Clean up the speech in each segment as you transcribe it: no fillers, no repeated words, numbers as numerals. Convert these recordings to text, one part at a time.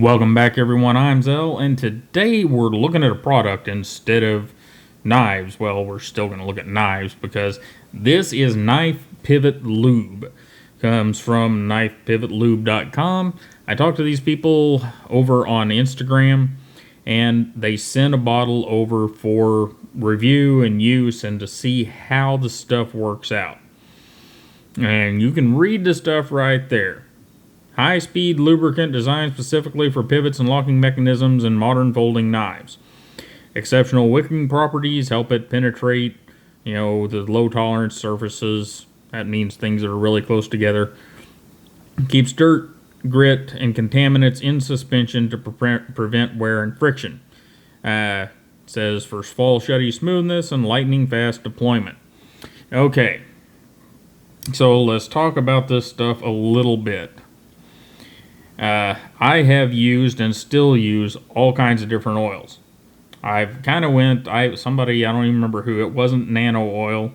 Welcome back, everyone. I'm Zell, and today we're looking at a product instead of knives. Well, we're still going to look at knives because this is Knife Pivot Lube. Comes from knifepivotlube.com. I talked to these people over on Instagram, and they sent a bottle over for review and use and to see how the stuff works out. And you can read the stuff right there. High-speed lubricant designed specifically for pivots and locking mechanisms and modern folding knives. Exceptional wicking properties help it penetrate, the low-tolerance surfaces. That means things that are really close together. Keeps dirt, grit, and contaminants in suspension to prevent wear and friction. Says for fall shutty smoothness and lightning fast deployment. Okay, so let's talk about this stuff a little bit. I have used and still use all kinds of different oils. I've kind of somebody, I don't even remember who, it wasn't Nano Oil,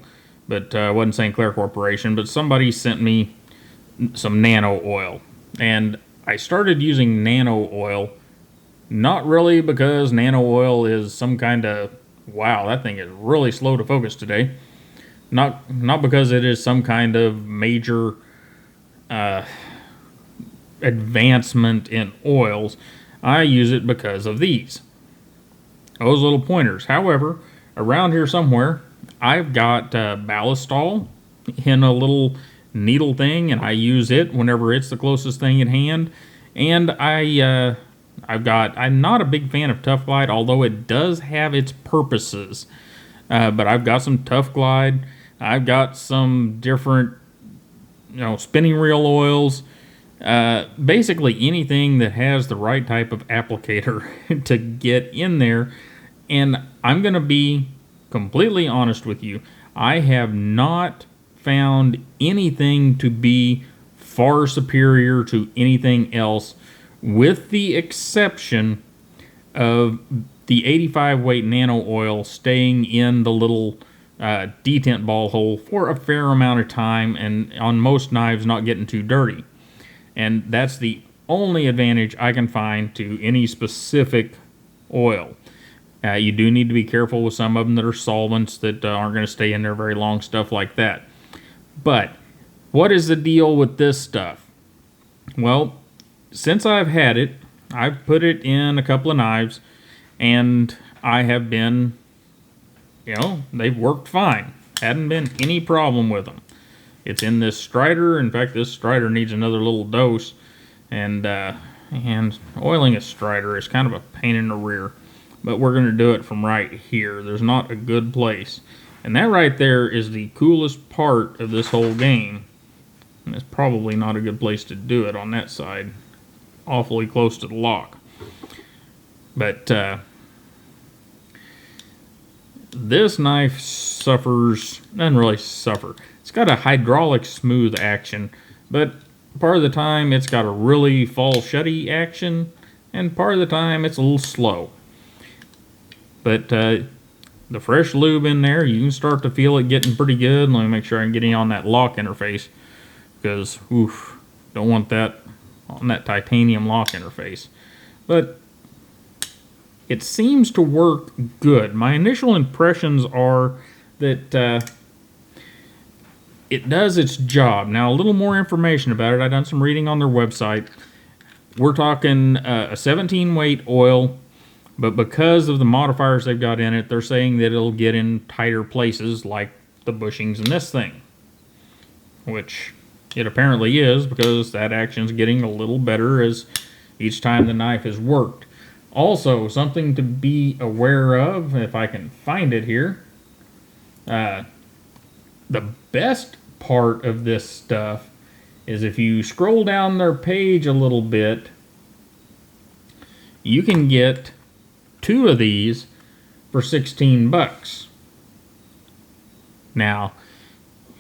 but it wasn't St. Clair Corporation, but somebody sent me some Nano Oil. And I started using Nano Oil, not really because Nano Oil is some kind of, wow, that thing is really slow to focus today. Not because it is some kind of major, advancement in oils. I use it because of those little pointers. However, around here somewhere I've got ballistol in a little needle thing, and I use it whenever it's the closest thing at hand. And I'm not a big fan of Tough Glide, although it does have its purposes. But I've got some Tough Glide. I've got some different spinning reel oils. Basically anything that has the right type of applicator to get in there. And I'm going to be completely honest with you. I have not found anything to be far superior to anything else, with the exception of the 85 weight nano oil staying in the little detent ball hole for a fair amount of time, and on most knives not getting too dirty. And that's the only advantage I can find to any specific oil. You do need to be careful with some of them that are solvents that aren't going to stay in there very long, stuff like that. But what is the deal with this stuff? Well, since I've had it, I've put it in a couple of knives, and I have been, they've worked fine. Hadn't been any problem with them. It's in this Strider. In fact, this Strider needs another little dose. And oiling a Strider is kind of a pain in the rear. But we're going to do it from right here. There's not a good place. And that right there is the coolest part of this whole game. And it's probably not a good place to do it on that side. Awfully close to the lock. But this knife doesn't really suffer. It's got a hydraulic smooth action, but part of the time it's got a really fall shutty action, and part of the time it's a little slow. But the fresh lube in there, you can start to feel it getting pretty good. Let me make sure I can get in on that lock interface, because don't want that on that titanium lock interface. But it seems to work good. My initial impressions are that it does its job. Now, a little more information about it. I've done some reading on their website. We're talking a 17 weight oil, but because of the modifiers they've got in it, they're saying that it'll get in tighter places like the bushings in this thing, which it apparently is, because that action's getting a little better as each time the knife is worked. Also, something to be aware of, if I can find it here, the best part of this stuff is if you scroll down their page a little bit, you can get 2 of these for $16. Now,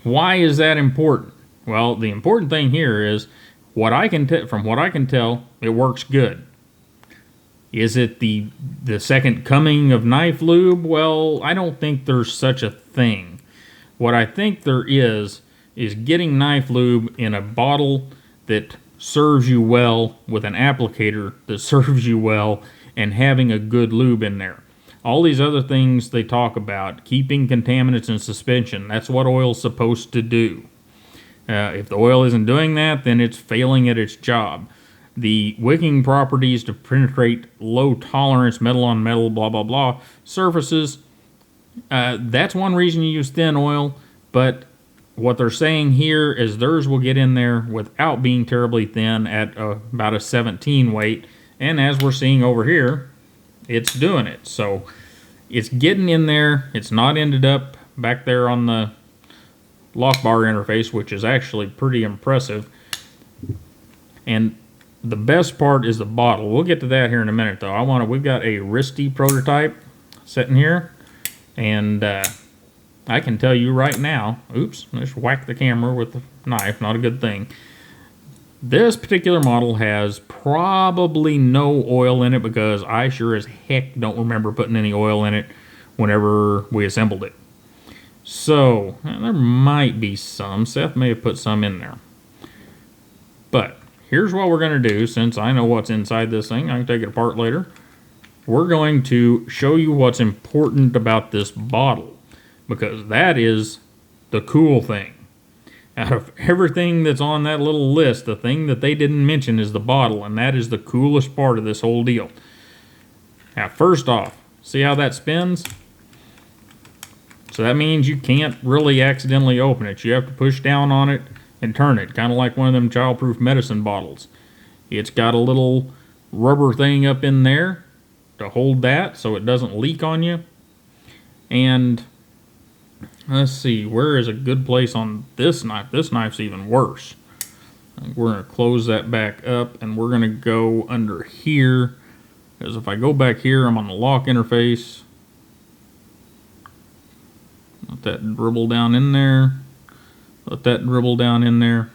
why is that important? Well, the important thing here is from what I can tell, it works good. Is it the second coming of knife lube? Well, I don't think there's such a thing. What I think there is getting knife lube in a bottle that serves you well with an applicator that serves you well and having a good lube in there. All these other things they talk about, keeping contaminants in suspension, that's what oil's supposed to do. If the oil isn't doing that, then it's failing at its job. The wicking properties to penetrate low tolerance metal on metal, blah, blah, blah, surfaces, that's one reason you use thin oil, but what they're saying here is theirs will get in there without being terribly thin at about a 17 weight, and as we're seeing over here, it's doing it. So it's getting in there. It's not ended up back there on the lock bar interface, which is actually pretty impressive. And the best part is the bottle. We'll get to that here in a minute, though. We've got a Risty prototype sitting here, and I can tell you right now, oops, I just whacked the camera with the knife, not a good thing. This particular model has probably no oil in it because I sure as heck don't remember putting any oil in it whenever we assembled it. So, there might be some. Seth may have put some in there. But here's what we're going to do, since I know what's inside this thing. I can take it apart later. We're going to show you what's important about this bottle, because that is the cool thing. Out of everything that's on that little list, the thing that they didn't mention is the bottle, and that is the coolest part of this whole deal. Now, first off, see how that spins? So that means you can't really accidentally open it. You have to push down on it and turn it, kind of like one of them childproof medicine bottles. It's got a little rubber thing up in there to hold that so it doesn't leak on you. And let's see, where is a good place on this knife? This knife's even worse. We're going to close that back up, and we're going to go under here, because if I go back here, I'm on the lock interface. Let that dribble down in there. Let that dribble down in there.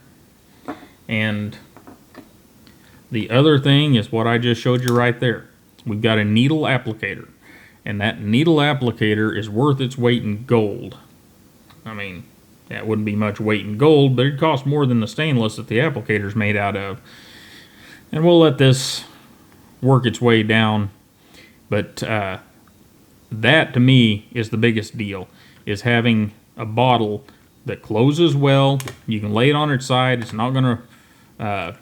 And the other thing is what I just showed you right there. We've got a needle applicator, and that needle applicator is worth its weight in gold. I mean, that wouldn't be much weight in gold, but it costs more than the stainless that the applicator's made out of. And we'll let this work its way down. But that, to me, is the biggest deal, is having a bottle that closes well. You can lay it on its side. It's not going to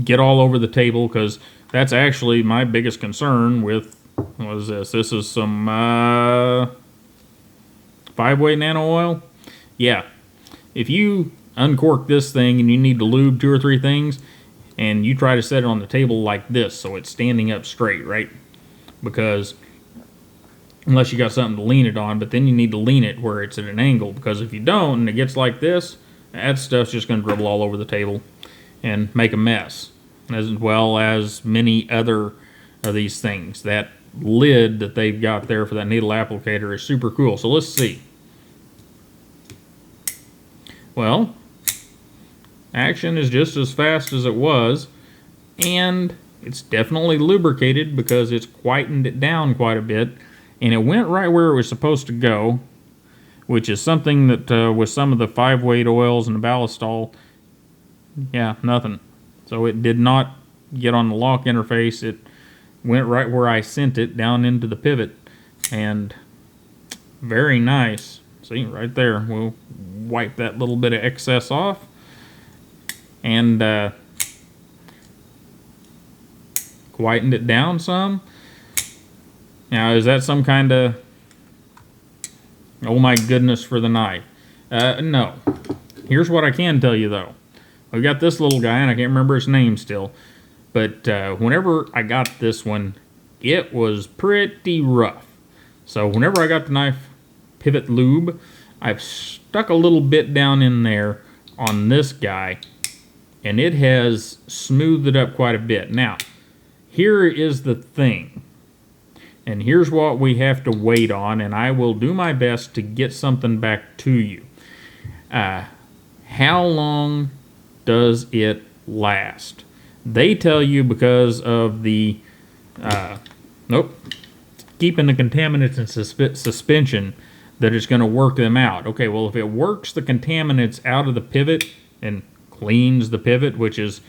get all over the table, because that's actually my biggest concern with, what is this? This is some 5-weight nano oil. Yeah, if you uncork this thing and you need to lube 2 or 3 things, and you try to set it on the table like this so it's standing up straight, right? Because unless you got something to lean it on, but then you need to lean it where it's at an angle, because if you don't and it gets like this, that stuff's just going to dribble all over the table and make a mess, as well as many other of these things. That lid that they've got there for that needle applicator is super cool. So let's see. Well, action is just as fast as it was, and it's definitely lubricated because it's quietened it down quite a bit, and it went right where it was supposed to go, which is something that with some of the 5-weight oils and the ballistol, yeah, nothing. So it did not get on the lock interface. It went right where I sent it, down into the pivot, and very nice. See, right there, we'll wipe that little bit of excess off, and quietened it down some. Now, is that some kind of, oh my goodness, for the knife? No. Here's what I can tell you, though. We've got this little guy, and I can't remember his name still, but whenever I got this one, it was pretty rough. So whenever I got the Knife Pivot Lube, I've stuck a little bit down in there on this guy, and it has smoothed it up quite a bit. Now, here is the thing, and here's what we have to wait on, and I will do my best to get something back to you. How long does it last? They tell you because of the keeping the contaminants in suspension, that it's going to work them out. Okay, well, if it works the contaminants out of the pivot and cleans the pivot, which is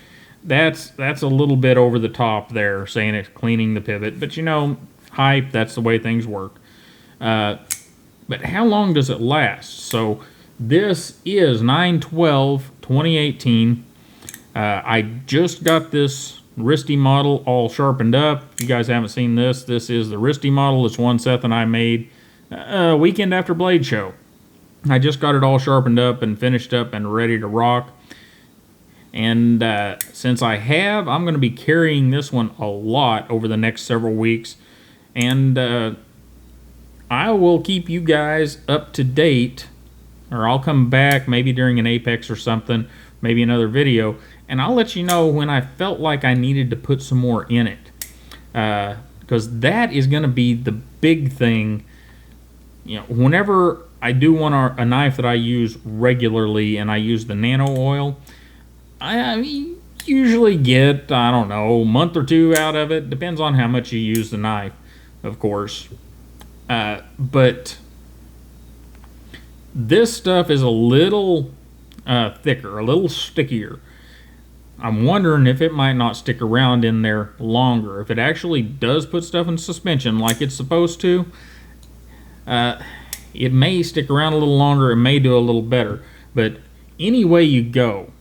that's a little bit over the top there, saying it's cleaning the pivot. But you know, hype, that's the way things work. But how long does it last? So this is 9/12/2018. I just got this wristy model all sharpened up. If you guys haven't seen this, this is the wristy model. It's one Seth and I made a weekend after Blade Show. I just got it all sharpened up and finished up and ready to rock. And since I have, I'm going to be carrying this one a lot over the next several weeks. And I will keep you guys up to date, or I'll come back maybe during an Apex or something, maybe another video, and I'll let you know when I felt like I needed to put some more in it. Because that is going to be the big thing. You know, whenever I do want a knife that I use regularly and I use the nano oil, I usually get, I don't know, a month or two out of it. Depends on how much you use the knife, of course. But this stuff is a little thicker, a little stickier. I'm wondering if it might not stick around in there longer. If it actually does put stuff in suspension like it's supposed to, it may stick around a little longer. It may do a little better. But any way you go,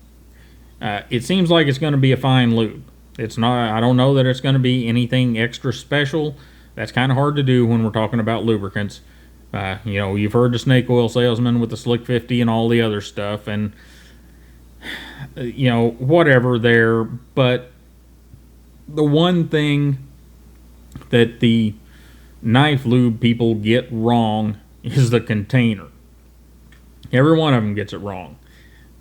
it seems like it's going to be a fine lube. It's not. I don't know that it's going to be anything extra special. That's kind of hard to do when we're talking about lubricants. You know, you've heard the snake oil salesman with the Slick 50 and all the other stuff, and you know, whatever there. But the one thing that the knife lube people get wrong is the container. Every one of them gets it wrong.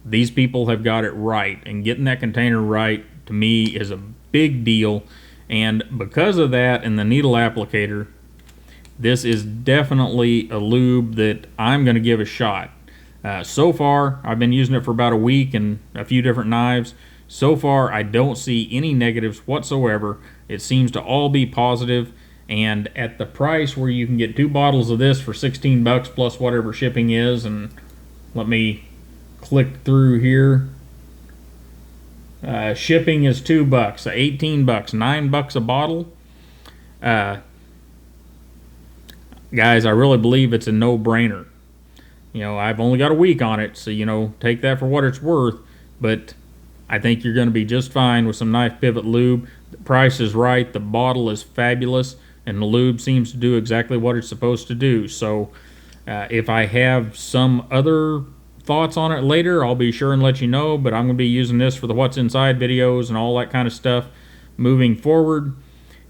These people have got it right, and getting that container right to me is a big deal. And because of that and the needle applicator, this is definitely a lube that I'm going to give a shot. So far, I've been using it for about a week and a few different knives. So far, I don't see any negatives whatsoever. It seems to all be positive. And at the price where you can get 2 bottles of this for 16 bucks plus whatever shipping is, and let me click through here. Shipping is $2, so 18 bucks, 9 bucks a bottle. Guys, I really believe it's a no-brainer. You know, I've only got a week on it, so, you know, take that for what it's worth. But I think you're going to be just fine with some Knife Pivot Lube. The price is right, the bottle is fabulous, and the lube seems to do exactly what it's supposed to do. So if I have some other thoughts on it later, I'll be sure and let you know. But I'm going to be using this for the What's Inside videos and all that kind of stuff moving forward.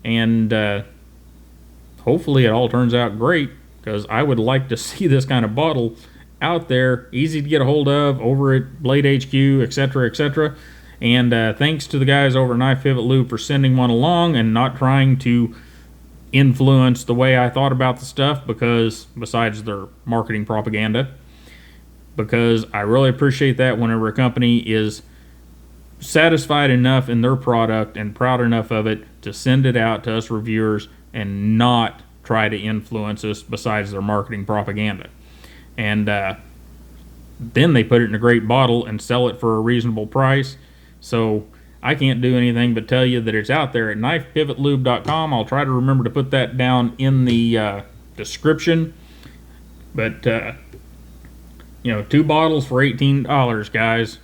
And hopefully it all turns out great, because I would like to see this kind of bottle out there, easy to get a hold of over at Blade HQ, etc., etc. And thanks to the guys over at Knife Pivot Lube for sending one along and not trying to influence the way I thought about the stuff, because besides their marketing propaganda, because I really appreciate that whenever a company is satisfied enough in their product and proud enough of it to send it out to us reviewers and not try to influence us besides their marketing propaganda. And then they put it in a great bottle and sell it for a reasonable price. So I can't do anything but tell you that it's out there at knifepivotlube.com. I'll try to remember to put that down in the description. But you know, 2 bottles for $18, guys.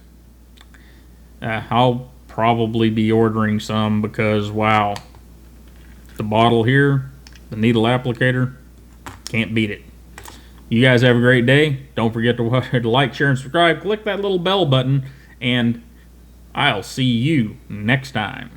I'll probably be ordering some, because wow, the bottle here, the needle applicator, can't beat it. You guys have a great day. Don't forget to like, share, and subscribe. Click that little bell button, and I'll see you next time.